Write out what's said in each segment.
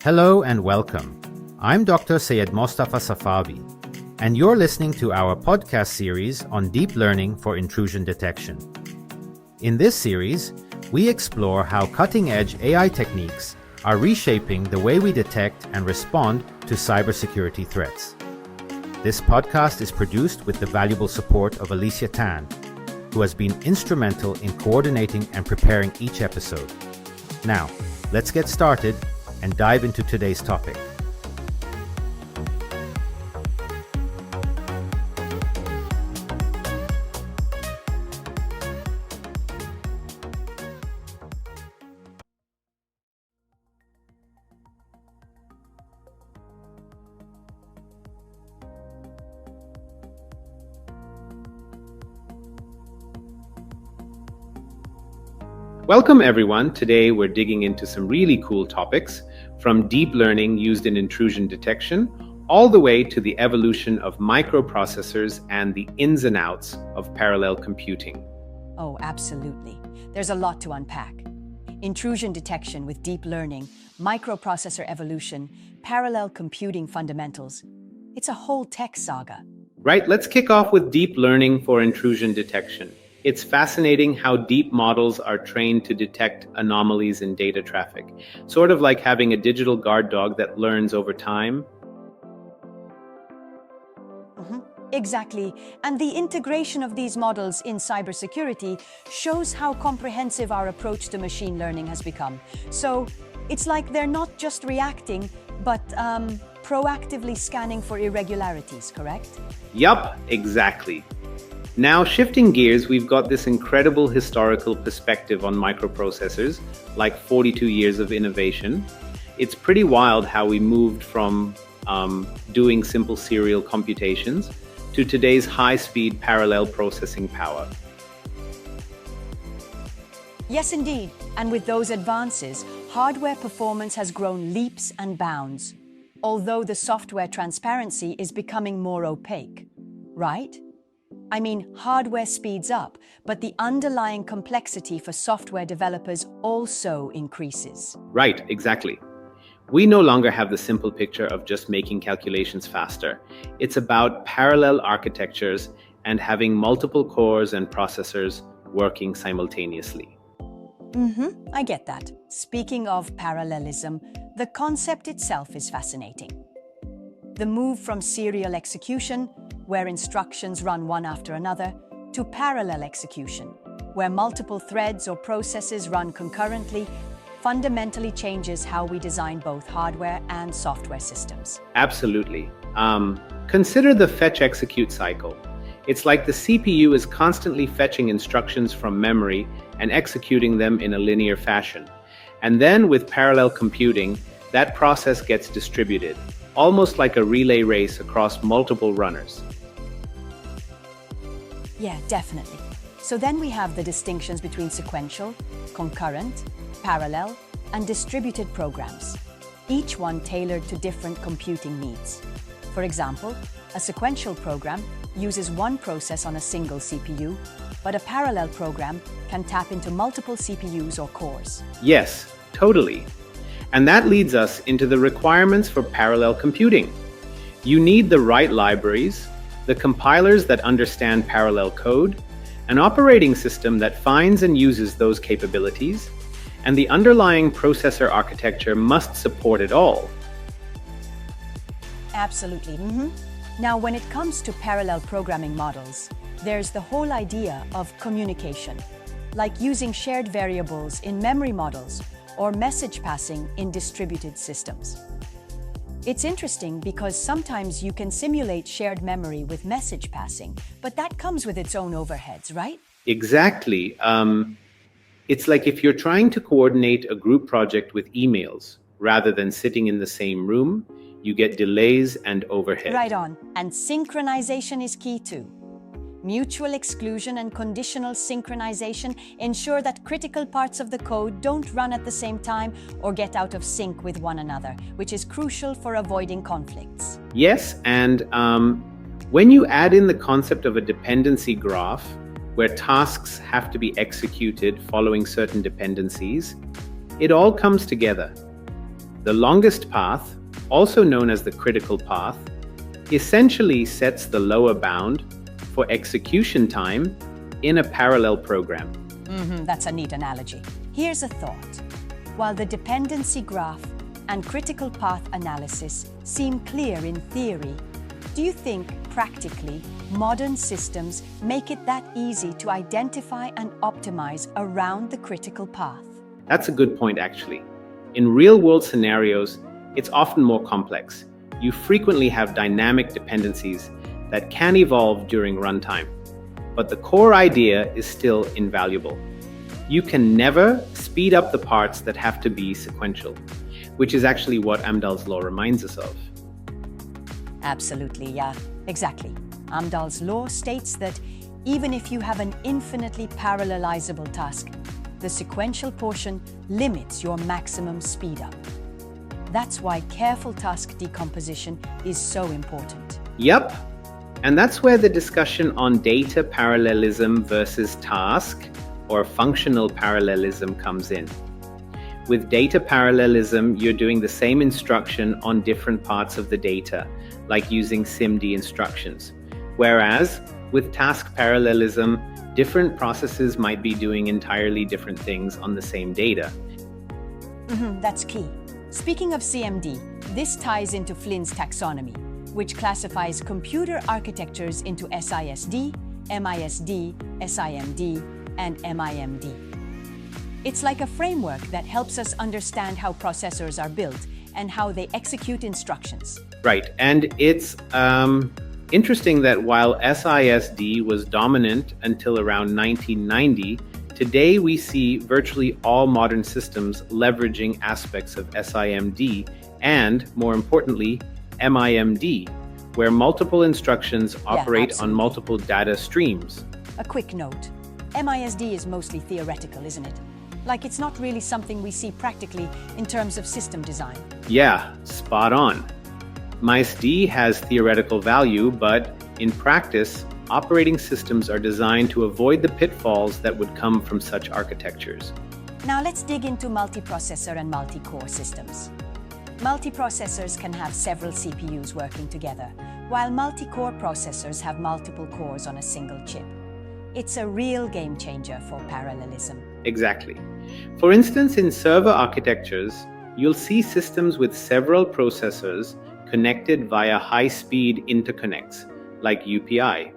Hello and welcome. I'm Dr. Syed Mostafa Safavi, and you're listening to our podcast series on deep learning for intrusion detection. In this series, we explore how cutting-edge AI techniques are reshaping the way we detect and respond to cybersecurity threats. This podcast is produced with the valuable support of Alicia Tan, who has been instrumental in coordinating and preparing each episode. Now, let's get started and dive into today's topic. Welcome everyone. Today we're digging into some really cool topics, from deep learning used in intrusion detection all the way to the evolution of microprocessors and the ins and outs of parallel computing. Oh, absolutely. There's a lot to unpack. Intrusion detection with deep learning, microprocessor evolution, parallel computing fundamentals. It's a whole tech saga. Right, let's kick off with deep learning for intrusion detection. It's fascinating how deep models are trained to detect anomalies in data traffic, sort of like having a digital guard dog that learns over time. Exactly. And the integration of these models in cybersecurity shows how comprehensive our approach to machine learning has become. So it's like they're not just reacting, but proactively scanning for irregularities, correct? Yup, exactly. Now, shifting gears, we've got this incredible historical perspective on microprocessors, like 42 years of innovation. It's pretty wild how we moved from doing simple serial computations to today's high-speed parallel processing power. Yes, indeed. And with those advances, hardware performance has grown leaps and bounds, although the software transparency is becoming more opaque, right? I mean, hardware speeds up, but the underlying complexity for software developers also increases. Right, exactly. We no longer have the simple picture of just making calculations faster. It's about parallel architectures and having multiple cores and processors working simultaneously. I get that. Speaking of parallelism, the concept itself is fascinating. The move from serial execution, where instructions run one after another, to parallel execution, where multiple threads or processes run concurrently, fundamentally changes how we design both hardware and software systems. Absolutely. Consider the fetch-execute cycle. It's like the CPU is constantly fetching instructions from memory and executing them in a linear fashion. And then with parallel computing, that process gets distributed, almost like a relay race across multiple runners. Yeah, definitely. So then we have the distinctions between sequential, concurrent, parallel, and distributed programs, each one tailored to different computing needs. For example, a sequential program uses one process on a single CPU, but a parallel program can tap into multiple CPUs or cores. Yes, totally. And that leads us into the requirements for parallel computing. You need the right libraries, the compilers that understand parallel code, an operating system that finds and uses those capabilities, and the underlying processor architecture must support it all. Absolutely. Now, when it comes to parallel programming models, there's the whole idea of communication, like using shared variables in memory models or message passing in distributed systems. It's interesting because sometimes you can simulate shared memory with message passing, but that comes with its own overheads, right? Exactly. It's like if you're trying to coordinate a group project with emails, rather than sitting in the same room, you get delays and overhead. Right on. And synchronization is key too. Mutual exclusion and conditional synchronization ensure that critical parts of the code don't run at the same time or get out of sync with one another, which is crucial for avoiding conflicts. Yes, and when you add in the concept of a dependency graph, where tasks have to be executed following certain dependencies, it all comes together. The longest path, also known as the critical path, essentially sets the lower bound for execution time in a parallel program. That's a neat analogy. Here's a thought. While the dependency graph and critical path analysis seem clear in theory, do you think, practically, modern systems make it that easy to identify and optimize around the critical path? That's a good point, actually. In real-world scenarios, it's often more complex. You frequently have dynamic dependencies that can evolve during runtime. But the core idea is still invaluable. You can never speed up the parts that have to be sequential, which is actually what Amdahl's law reminds us of. Absolutely, yeah, exactly. Amdahl's law states that even if you have an infinitely parallelizable task, the sequential portion limits your maximum speedup. That's why careful task decomposition is so important. Yep, and that's where the discussion on data parallelism versus task or functional parallelism comes in. With data parallelism, you're doing the same instruction on different parts of the data, like using SIMD instructions. Whereas with task parallelism, different processes might be doing entirely different things on the same data. That's key. Speaking of CMD, this ties into Flynn's taxonomy, which classifies computer architectures into SISD, MISD, SIMD, and MIMD. It's like a framework that helps us understand how processors are built and how they execute instructions. Right, and it's interesting that while SISD was dominant until around 1990, today we see virtually all modern systems leveraging aspects of SIMD and, more importantly, MIMD, where multiple instructions operate on multiple data streams. A quick note. MISD is mostly theoretical, isn't it? Like it's not really something we see practically in terms of system design. Yeah, spot on. MISD has theoretical value, but in practice, operating systems are designed to avoid the pitfalls that would come from such architectures. Now let's dig into multiprocessor and multi-core systems. Multiprocessors can have several CPUs working together, while multi-core processors have multiple cores on a single chip. It's a real game changer for parallelism. Exactly. For instance, in server architectures, you'll see systems with several processors connected via high-speed interconnects, like UPI.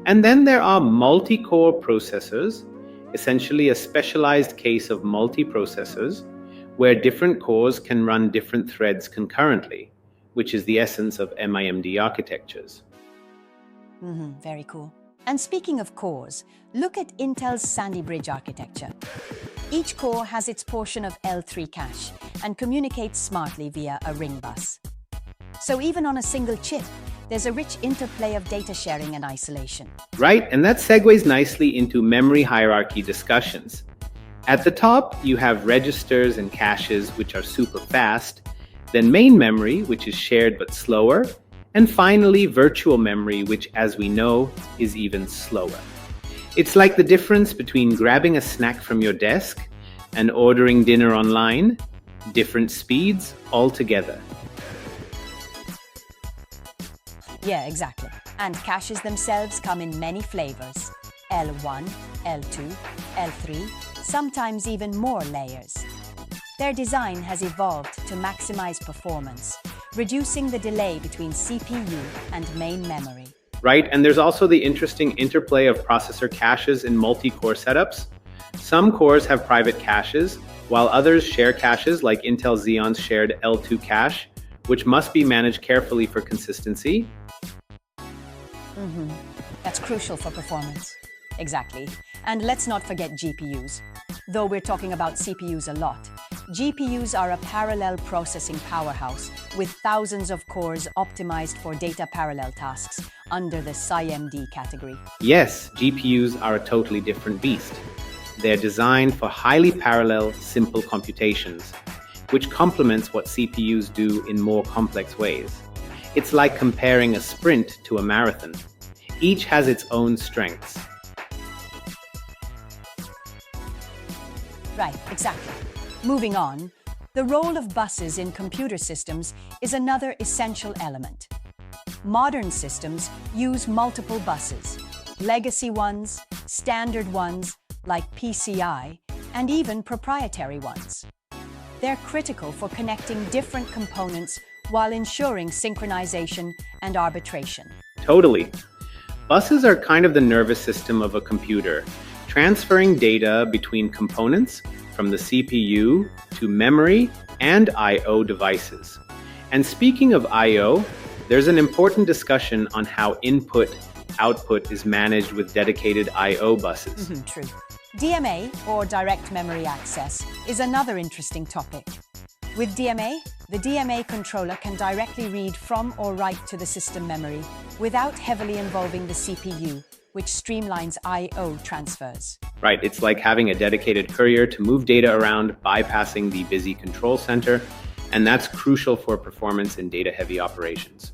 And then there are multi-core processors, essentially a specialized case of multiprocessors, where different cores can run different threads concurrently, which is the essence of MIMD architectures. Very cool. And speaking of cores, look at Intel's Sandy Bridge architecture. Each core has its portion of L3 cache and communicates smartly via a ring bus. So even on a single chip, there's a rich interplay of data sharing and isolation. Right, and that segues nicely into memory hierarchy discussions. At the top, you have registers and caches, which are super fast, then main memory, which is shared but slower, and finally virtual memory, which, as we know, is even slower. It's like the difference between grabbing a snack from your desk and ordering dinner online, different speeds altogether. Yeah, exactly. And caches themselves come in many flavors. L1, L2, L3, sometimes even more layers. Their design has evolved to maximize performance, reducing the delay between CPU and main memory. Right, and there's also the interesting interplay of processor caches in multi-core setups. Some cores have private caches, while others share caches like Intel Xeon's shared L2 cache, which must be managed carefully for consistency. That's crucial for performance. Exactly. And let's not forget GPUs. Though we're talking about CPUs a lot, GPUs are a parallel processing powerhouse with thousands of cores optimized for data parallel tasks under the SIMD category. Yes, GPUs are a totally different beast. They're designed for highly parallel, simple computations, which complements what CPUs do in more complex ways. It's like comparing a sprint to a marathon. Each has its own strengths. Right, exactly. Moving on, the role of buses in computer systems is another essential element. Modern systems use multiple buses, legacy ones, standard ones like PCI, and even proprietary ones. They're critical for connecting different components while ensuring synchronization and arbitration. Totally. Buses are kind of the nervous system of a computer, transferring data between components from the CPU to memory and I/O devices. And speaking of I/O, there's an important discussion on how input-output is managed with dedicated I/O buses. True. DMA, or direct memory access, is another interesting topic. With DMA, the DMA controller can directly read from or write to the system memory without heavily involving the CPU, which streamlines I/O transfers. Right, it's like having a dedicated courier to move data around, bypassing the busy control center, and that's crucial for performance in data-heavy operations.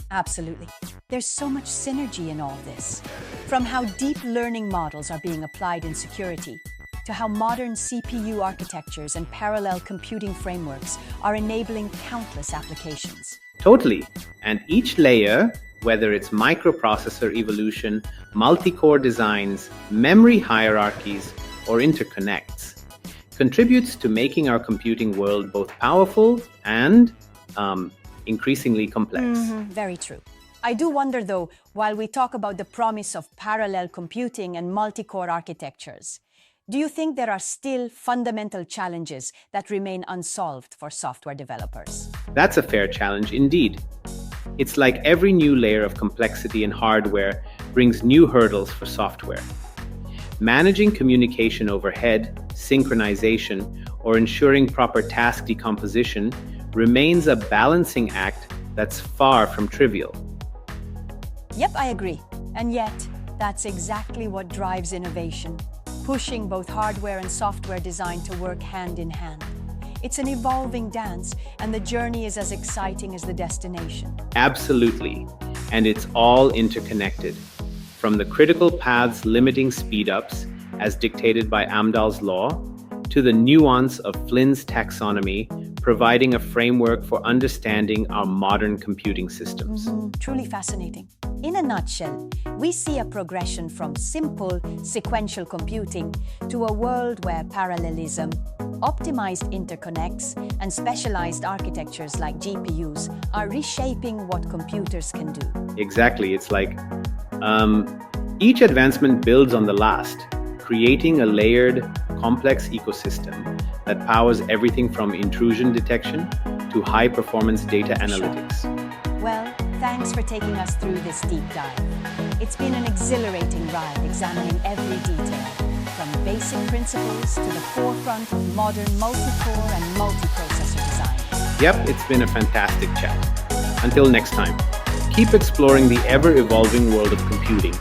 Absolutely. There's so much synergy in all this. From how deep learning models are being applied in security, to how modern CPU architectures and parallel computing frameworks are enabling countless applications. Totally. And each layer, whether it's microprocessor evolution, multi-core designs, memory hierarchies, or interconnects, contributes to making our computing world both powerful and increasingly complex. Very true. I do wonder, though, while we talk about the promise of parallel computing and multi-core architectures, do you think there are still fundamental challenges that remain unsolved for software developers? That's a fair challenge indeed. It's like every new layer of complexity in hardware brings new hurdles for software. Managing communication overhead, synchronization, or ensuring proper task decomposition remains a balancing act that's far from trivial. Yep, I agree. And yet, that's exactly what drives innovation, pushing both hardware and software design to work hand in hand. It's an evolving dance, and the journey is as exciting as the destination. Absolutely. And it's all interconnected. From the critical paths limiting speedups, as dictated by Amdahl's law, to the nuance of Flynn's taxonomy, providing a framework for understanding our modern computing systems. Truly fascinating. In a nutshell, we see a progression from simple sequential computing to a world where parallelism, optimized interconnects, and specialized architectures like GPUs are reshaping what computers can do. Exactly. It's like each advancement builds on the last, creating a layered, complex ecosystem that powers everything from intrusion detection to high-performance data analytics. Well, thanks for taking us through this deep dive. It's been an exhilarating ride examining every detail, from basic principles to the forefront of modern multi-core and multiprocessor design. Yep, it's been a fantastic chat. Until next time, keep exploring the ever-evolving world of computing